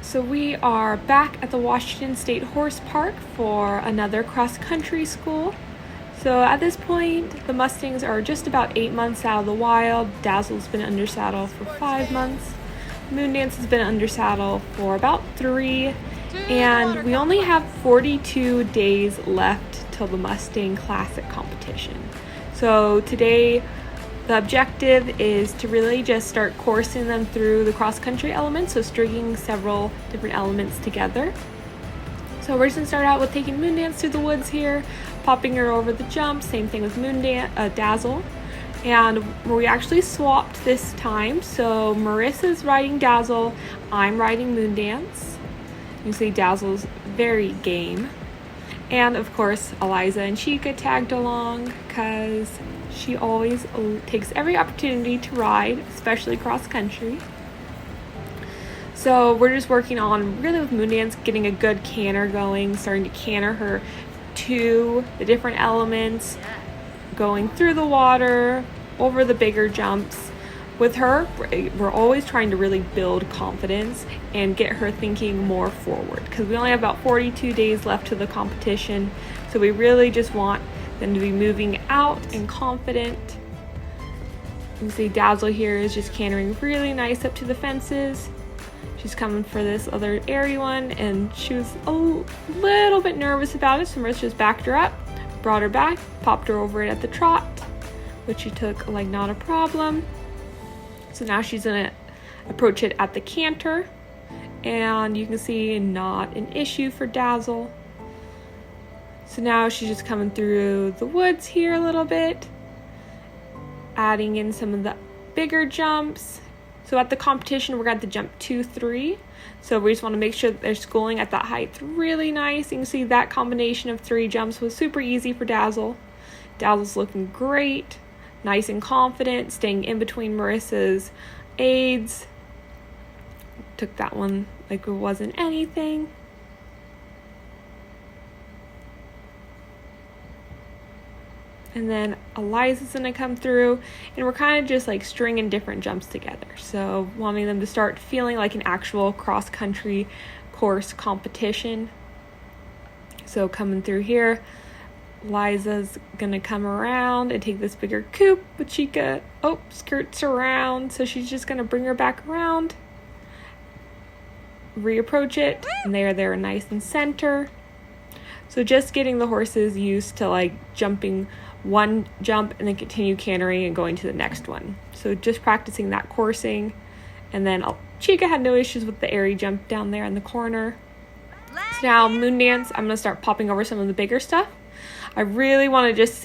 So we are back at the Washington State Horse Park for another cross-country school. So at this point, the Mustangs are just about 8 months out of the wild. Dazzle's been under saddle for 5 months. Moondance has been under saddle for about 3. And we only have 42 days left till the Mustang Classic Competition. So today, the objective is to really just start coursing them through the cross-country elements, so stringing several different elements together. So we're just going to start out with taking Moondance through the woods here, popping her over the jump, same thing with Dazzle. And we actually swapped this time, so Marissa's riding Dazzle, I'm riding Moondance. You see Dazzle's very game. And of course, Eliza and Chica tagged along because she always takes every opportunity to ride, especially cross country. So we're just working on, really with Moondance, getting a good canter going, starting to canter her to the different elements, going through the water, over the bigger jumps. With her, we're always trying to really build confidence and get her thinking more forward because we only have about 42 days left to the competition. So we really just want them to be moving out and confident. You can see Dazzle here is just cantering really nice up to the fences. She's coming for this other airy one and she was a little bit nervous about it, so Marissa just backed her up, brought her back, popped her over it at the trot, which she took like not a problem. So now she's gonna approach it at the canter, and you can see not an issue for Dazzle. So now she's just coming through the woods here a little bit, adding in some of the bigger jumps. So at the competition, we're going to jump 2, 3. So we just want to make sure that they're schooling at that height really nice. You can see that combination of 3 jumps was super easy for Dazzle. Dazzle's looking great, nice and confident, staying in between Marissa's aids. Took that one like it wasn't anything. And then Eliza's gonna come through, and we're kind of just like stringing different jumps together. So wanting them to start feeling like an actual cross-country course competition. So coming through here, Eliza's gonna come around and take this bigger coupe, but Chica, skirts around. So she's just gonna bring her back around, reapproach it, and they're nice and center. So just getting the horses used to like jumping one jump and then continue cantering and going to the next one. So just practicing that coursing. And then Chica had no issues with the airy jump down there in the corner. So now Moondance, I'm going to start popping over some of the bigger stuff. I really want to just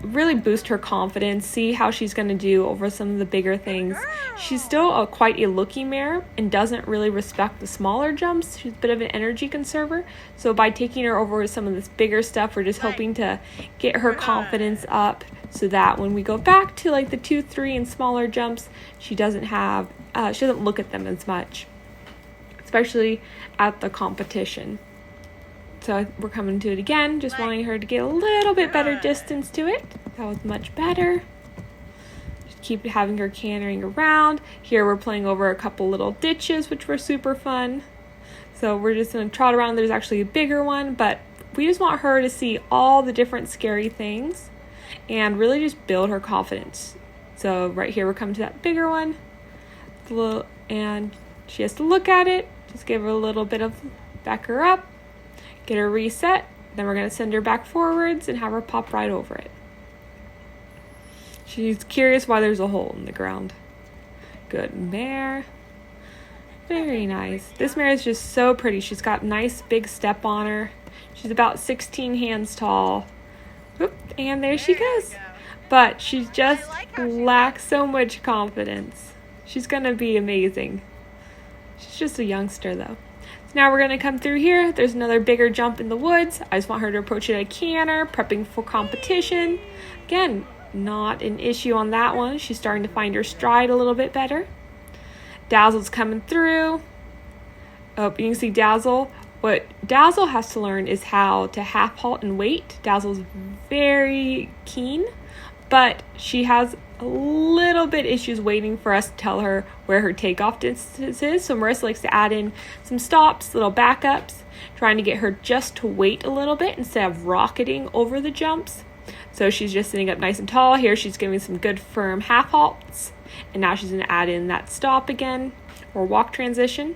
really boost her confidence, see how she's going to do over some of the bigger things. She's still quite a looky mare and doesn't really respect the smaller jumps. She's a bit of an energy conserver. So by taking her over some of this bigger stuff, we're just hoping to get her confidence up so that when we go back to like the 2, 3 and smaller jumps, she doesn't look at them as much, especially at the competition. So we're coming to it again, just wanting her to get a little bit better distance to it. That was much better. Just keep having her cantering around. Here we're playing over a couple little ditches, which were super fun. So we're just going to trot around. There's actually a bigger one, but we just want her to see all the different scary things and really just build her confidence. So right here we're coming to that bigger one. And she has to look at it. Just give her a little bit of back her up. Get her reset, then we're going to send her back forwards and have her pop right over it. She's curious why there's a hole in the ground. Good mare. Very nice. This mare is just so pretty. She's got nice big step on her. She's about 16 hands tall. Oop, and there she goes. But she just lacks so much confidence. She's going to be amazing. She's just a youngster though. Now we're going to come through here. There's another bigger jump in the woods. I just want her to approach it at a canter, prepping for competition. Again, not an issue on that one. She's starting to find her stride a little bit better. Dazzle's coming through. Oh, you can see Dazzle. What Dazzle has to learn is how to half halt and wait. Dazzle's very keen, but she has a little bit issues waiting for us to tell her where her takeoff distance is. So Marissa likes to add in some stops, little backups, trying to get her just to wait a little bit instead of rocketing over the jumps. So she's just sitting up nice and tall. Here she's giving some good firm half halts. And now she's going to add in that stop again, or walk transition.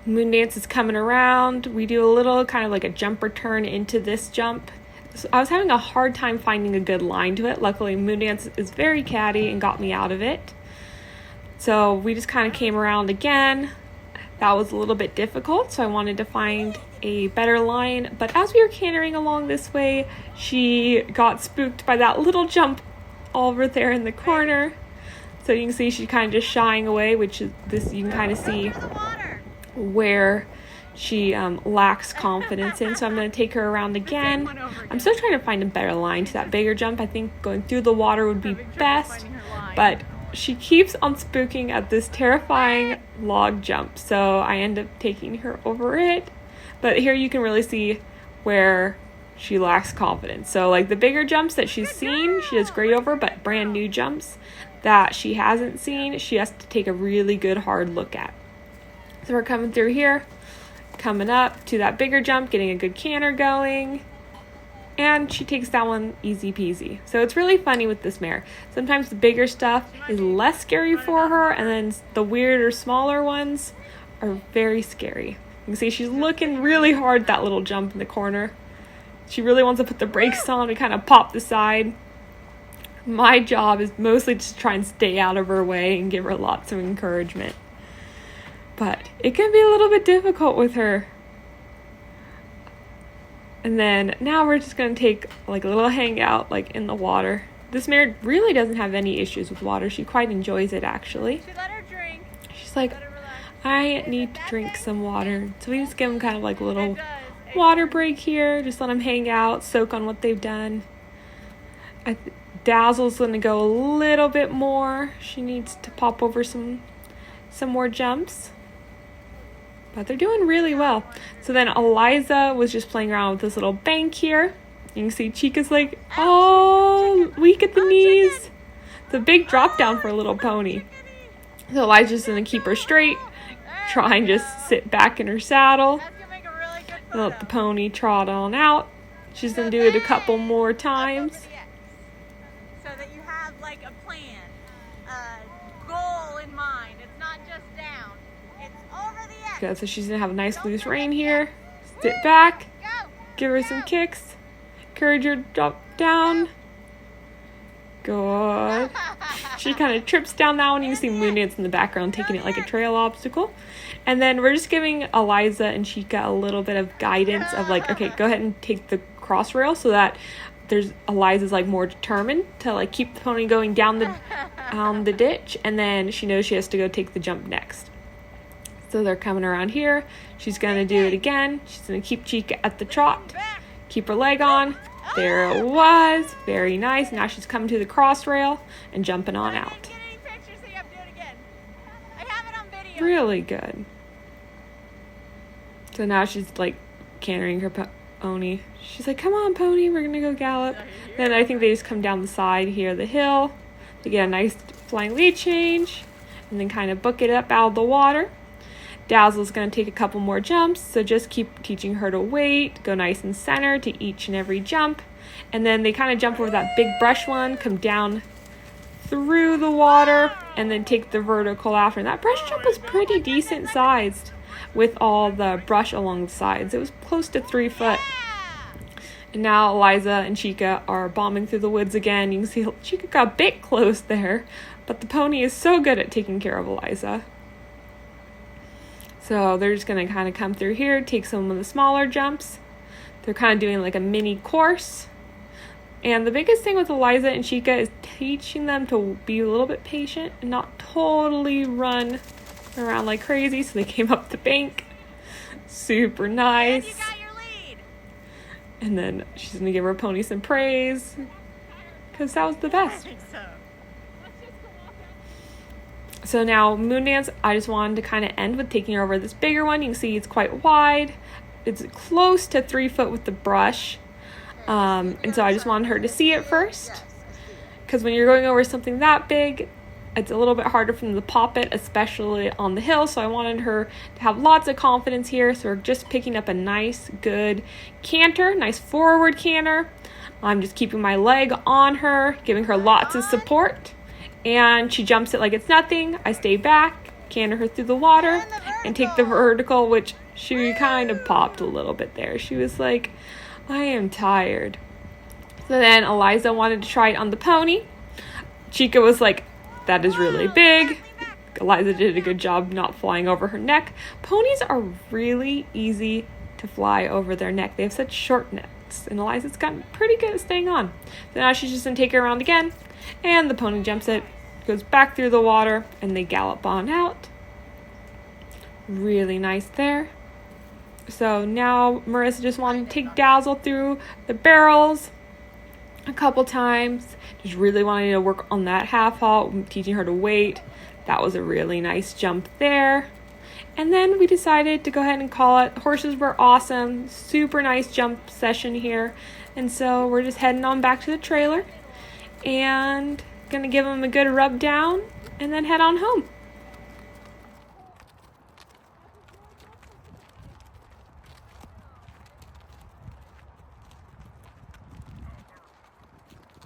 Moondance is coming around. We do a little kind of like a jumper turn into this jump. So I was having a hard time finding a good line to it. Luckily, Moondance is very catty and got me out of it. So we just kind of came around again. That was a little bit difficult, so I wanted to find a better line. But as we were cantering along this way, she got spooked by that little jump over there in the corner. So you can see she's kind of just shying away, which is this, you can kind of see where she lacks confidence in. So I'm going to take her around again. I'm still trying to find a better line to that bigger jump. I think going through the water would be best, but she keeps on spooking at this terrifying log jump. So I end up taking her over it. But here you can really see where she lacks confidence. So like the bigger jumps that she's seen, she does great over, but brand new jumps that she hasn't seen, she has to take a really good hard look at. So we're coming through here, coming up to that bigger jump, getting a good canter going, and she takes that one easy peasy. So it's really funny with this mare. Sometimes the bigger stuff is less scary for her, and then the weirder, smaller ones are very scary. You can see she's looking really hard at that little jump in the corner. She really wants to put the brakes on and kind of pop the side. My job is mostly just to try and stay out of her way and give her lots of encouragement. But it can be a little bit difficult with her. And then now we're just going to take like a little hangout like in the water. This mare really doesn't have any issues with water. She quite enjoys it actually. She let her drink. She's like, I need to drink some water. So we just give them kind of like a little water break here. Just let them hang out, soak on what they've done. Dazzle's going to go a little bit more. She needs to pop over some more jumps. But they're doing really well. So then Eliza was just playing around with this little bank here. You can see Chica's like, oh, weak at the knees. It's a big drop down for a little pony. So Eliza's going to keep her straight. Try and just sit back in her saddle. And let the pony trot on out. She's going to do it a couple more times. So that you have like a plan, a goal in mind. It's not just down. It's over the edge. Good, so she's going to have a nice loose rein here. Sit back. Give her some kicks. Encourage her to drop down. Good. She kind of trips down that one. You can see Moondance in the background taking it like a trail obstacle. And then we're just giving Eliza and Chica a little bit of guidance of like, okay, go ahead and take the cross rail so that Eliza's like more determined to like keep the pony going down the ditch, and then she knows she has to go take the jump next. So they're coming around here. She's going to do it again. She's going to keep Chica at the trot. Keep her leg on. There it was. Very nice. Now she's coming to the cross rail and jumping on out. Really good. So now she's like cantering her pony. She's like, come on, pony, we're going to go gallop. Then I think they just come down the side here, the hill, to get a nice flying lead change, and then kind of book it up out of the water. Dazzle's going to take a couple more jumps, so just keep teaching her to wait, go nice and center to each and every jump. And then they kind of jump over that big brush one, come down through the water, and then take the vertical after. And that brush jump was pretty decent sized with all the brush along the sides. It was close to 3 foot. And now Eliza and Chica are bombing through the woods again. You can see Chica got a bit close there, but the pony is so good at taking care of Eliza. So they're just going to kind of come through here, take some of the smaller jumps. They're kind of doing like a mini course. And the biggest thing with Eliza and Chica is teaching them to be a little bit patient and not totally run around like crazy. So they came up the bank. Super nice. And you got your lead. And then she's going to give her pony some praise, because that was the best. I think so. So now Moondance, I just wanted to kind of end with taking her over this bigger one. You can see it's quite wide. It's close to 3 foot with the brush. And so I just wanted her to see it first. because when you're going over something that big, it's a little bit harder for them to pop it, especially on the hill. So I wanted her to have lots of confidence here. So we're just picking up a nice, good canter, nice forward canter. I'm just keeping my leg on her, giving her lots of support. And she jumps it like it's nothing. I stay back, canter her through the water, and take the vertical, which she kind of popped a little bit there. She was like, I am tired. So then Eliza wanted to try it on the pony. Chica was like, that is really big. Eliza did a good job not flying over her neck. Ponies are really easy to fly over their neck. They have such short necks, and Eliza's gotten pretty good at staying on. So now she's just going to take her around again, and the pony jumps it, goes back through the water, and they gallop on out. Really nice there. So now Marissa just wanted to take Dazzle through the barrels a couple times. Just really wanted to work on that half halt, teaching her to wait. That was a really nice jump there. And then we decided to go ahead and call it. Horses were awesome. Super nice jump session here. And so we're just heading on back to the trailer and gonna give them a good rub down and then head on home.